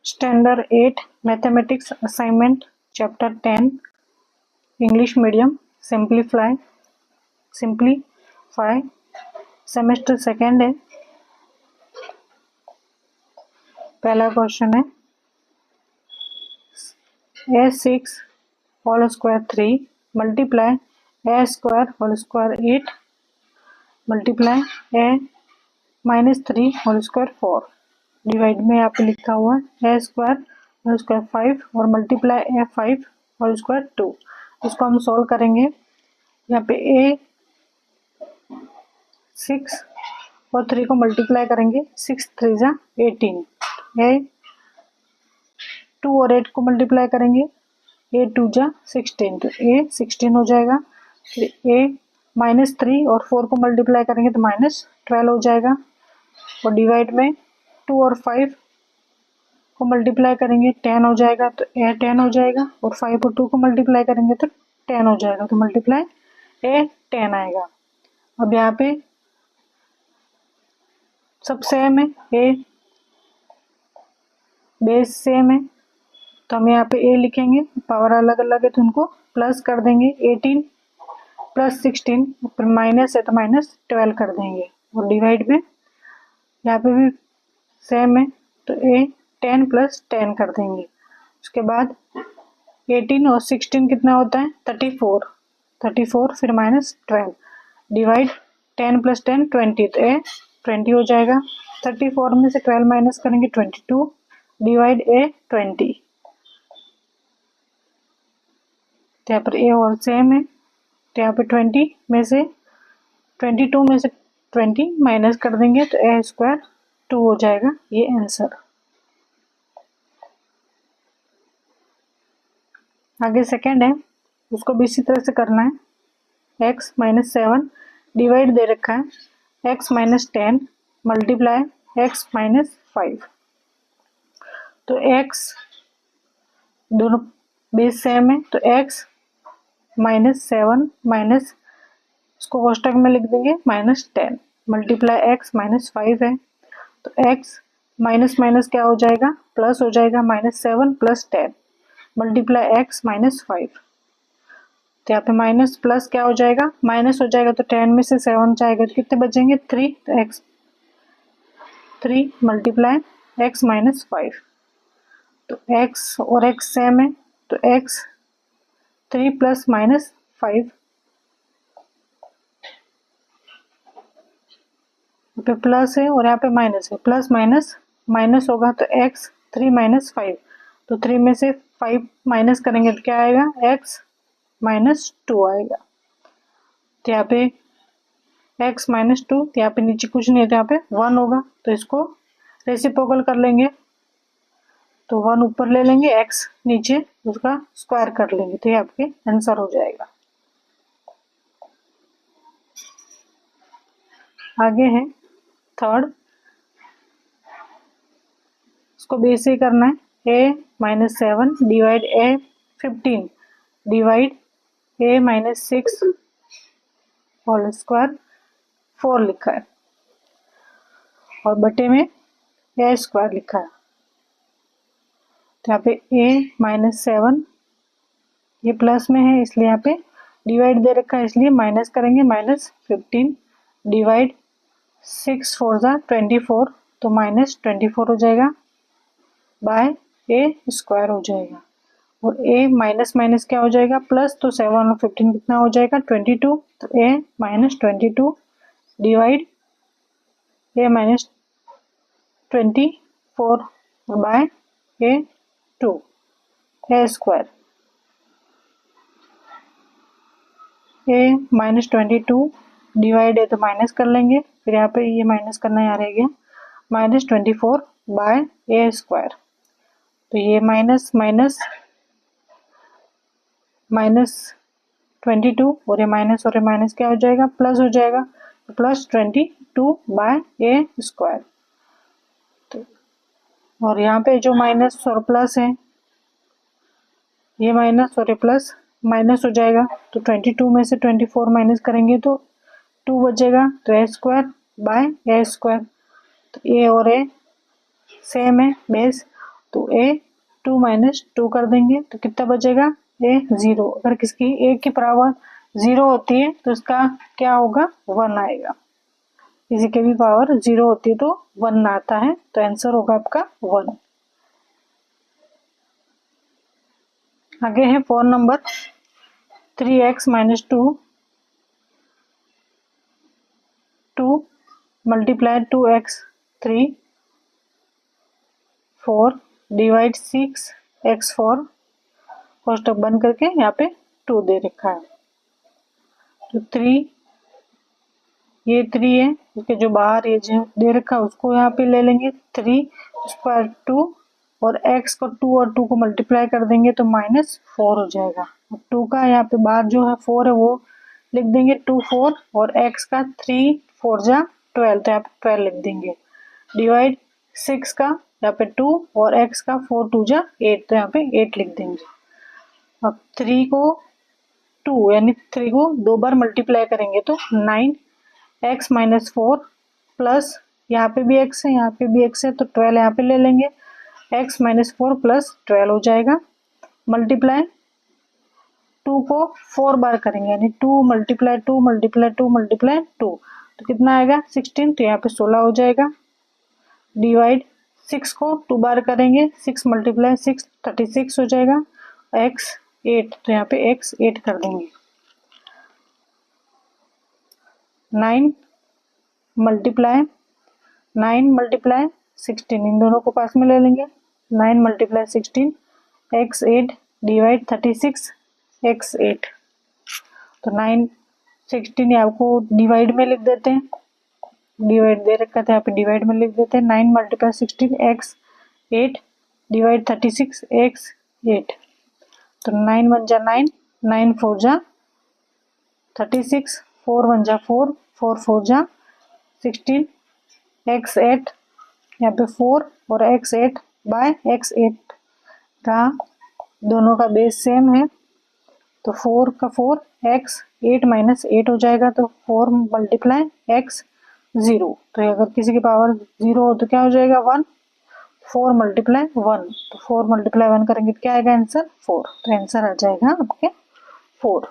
Standard 8 Mathematics Assignment Chapter 10 English Medium Simplify Semester 2 है। पहला question है a6 whole square 3 multiply a square whole square 8 multiply a -3 whole square 4 divide में यहाँ पे लिखा हुआ है a स्क्वायर होल स्क्वायर 5 और मल्टीप्लाई a5 होल स्क्वायर 2। इसको हम सॉल्व करेंगे। यहाँ पे a6 और 3 को मल्टीप्लाई करेंगे, 6 3 जा 18, a2 और 8 को मल्टीप्लाई करेंगे, a2 जा 16, तो a 16 हो जाएगा। फिर a -3 और 4 को मल्टीप्लाई करेंगे तो -12 हो जाएगा। और डिवाइड में 2 और 5 को मल्टीप्लाई करेंगे 10 हो जाएगा, तो a 10 हो जाएगा। और 5 और 2 को मल्टीप्लाई करेंगे तो 10 हो जाएगा, तो मल्टीप्लाई a 10 आएगा। अब यहाँ पे सब सेम है, a बेस सेम है, तो हम यहाँ पे a लिखेंगे, पावर अलग अलग है तो उनको प्लस कर देंगे। 18 प्लस 16 फिर माइनस है तो -12 कर देंगे। और डिवाइड में यहाँ पे भी सेम है तो a 10 प्लस 10 कर देंगे। उसके बाद 18 और 16 कितना होता है 34 फिर -12 डिवाइड 10 प्लस 10 20, तो a 20 हो जाएगा। 34 में से 12 माइनस करेंगे 22 डिवाइड a 20, तो यहाँ पर a और सेम है, तो यहाँ पे 22 में से 20 माइनस कर देंगे तो a स्क्वायर 2 हो जाएगा, ये आंसर। आगे सेकंड है, उसको भी इसी तरह से करना है। x -7 डिवाइड दे रखा है x -10 मल्टीप्लाई x -5, तो x दोनों बेस सेम है, तो x -7 माइनस इसको कोष्टक में लिख देंगे -10 मल्टीप्लाई x -5 है, तो x माइनस माइनस क्या हो जाएगा प्लस हो जाएगा, -7 प्लस 10 मल्टीप्लाई x -5, तो यहाँ पे माइनस प्लस क्या हो जाएगा माइनस हो जाएगा, तो 10 में से 7 जाएगा तो कितने बचेंगे 3, तो x 3 मल्टीप्लाई x -5, तो x और x सेम है, तो x 3 प्लस -5 पे प्लस है और यहाँ पे माइनस है, प्लस माइनस माइनस होगा तो x 3 -5, तो 3 में से 5 माइनस करेंगे तो क्या आएगा x -2 आएगा। तो यहाँ पे x -2, तो यहाँ पे नीचे कुछ नहीं है तो यहाँ पे 1 होगा, तो इसको रेसिप्रोकल कर लेंगे, तो 1 ऊपर ले लेंगे, x नीचे उसका स्क्वायर कर लेंगे, तो ये आपके आंसर हो जाएगा। आगे है थर्ड, इसको बेस ही करना है। a -7 divide a 15 divide a -6 whole square 4 लिखा है और बटे में a स्क्वायर लिखा है, तो यहाँ पे a -7 ये प्लस में है इसलिए यहाँ पे डिवाइड दे रखा है इसलिए माइनस करेंगे, -15 डिवाइड 6 4 जा 24, तो -24 हो जाएगा बाय a स्क्वायर हो जाएगा। और a माइनस माइनस क्या हो जाएगा प्लस, तो 7 और 15 कितना हो जाएगा 22, तो a -22 divide a -24 by a2 a square. a -22 divide है तो माइनस कर लेंगे, फिर यहाँ पे ये माइनस करना यहाँ रह गया, -24 बाय a स्क्वायर, तो ये माइनस माइनस -22 और ये माइनस क्या हो जाएगा प्लस हो जाएगा, तो +22 बाय a स्क्वायर। और यहाँ पे जो माइनस और प्लस है ये माइनस और ये प्लस माइनस हो जाएगा, तो 22 में से 24 माइनस करेंगे तो 2 बचेगा, तो a square by a square, तो a और a सेम है बेस, तो ए 2 माइनस 2 कर देंगे तो कितना बचेगा, ए 0। अगर किसकी ए की पावर 0 होती है तो इसका क्या होगा, 1 आएगा। किसी की भी पावर 0 होती है तो 1 आता है, तो आंसर होगा आपका 1। आगे है 4 number, 3x minus 2 multiply 2x 3 4 divide 6x 4 कोष्टक बंद करके यहाँ पे 2 दे रखा है। तो 3 ये 3 है, इसके जो बाहर ये जो दे रखा है उसको यहाँ पे ले लेंगे 3 उस पर 2 और x को 2 और 2 को मल्टीप्लाई कर देंगे तो -4 हो जाएगा। 2 का यहाँ पे बाहर जो है 4 है वो लिख देंगे 2 4 और x का 3 4 जा 12 तो यहाँ पे 12 लिख देंगे। डिवाइड 6 का यहाँ पे 2 और x का 4 2 जा 8 तो यहाँ पे 8 लिख देंगे। अब 3 को 2 यानी 3 को 2 बार मल्टीप्लाई करेंगे तो 9x माइनस 4 प्लस यहाँ पे भी x है यहाँ पे भी x है तो 12 यहाँ पे ले लेंगे, x माइनस 4 प्लस 12 हो जाएगा। मल्टीप्लाई 2 को 4 बार करेंगे यानी 2 मल्टीप्लाई 2 मल्टीप्लाई 2 मल्टीप्लाई 2 तो कितना आएगा 16 तो यहाँ पे 16 हो जाएगा। डिवाइड 6 को 2 बार करेंगे 6 मल्टीप्लाई 6 36 हो जाएगा। x 8 तो यहाँ पे x 8 कर देंगे। 9 मल्टीप्लाई 16 इन दोनों को पास में ले लेंगे 9 मल्टीप्लाई 16 x 8 डिवाइड 36 x 8 तो 9 16 आपको डिवाइड में लिख देते हैं, डिवाइड दे रखा था यहाँ पे डिवाइड में लिख देते हैं 9 मल्टीप्लाई 16 x 8 डिवाइड 36 x 8 तो 9 1 जा 9 9 4 जा 36 4 1 जा 4 4 4 जा 16 x 8 यहाँ पे 4 और x 8 बाय x 8 का दोनों का बेस सेम है तो 4 का 4 x 8 माइनस 8 हो जाएगा तो 4 मल्टीप्लाई x 0 तो अगर किसी की पावर 0 हो तो क्या हो जाएगा 1 4 मल्टीप्लाई 1 तो 4 मल्टीप्लाई 1 करेंगे तो क्या आएगा आंसर 4 तो आंसर आ जाएगा आपके 4।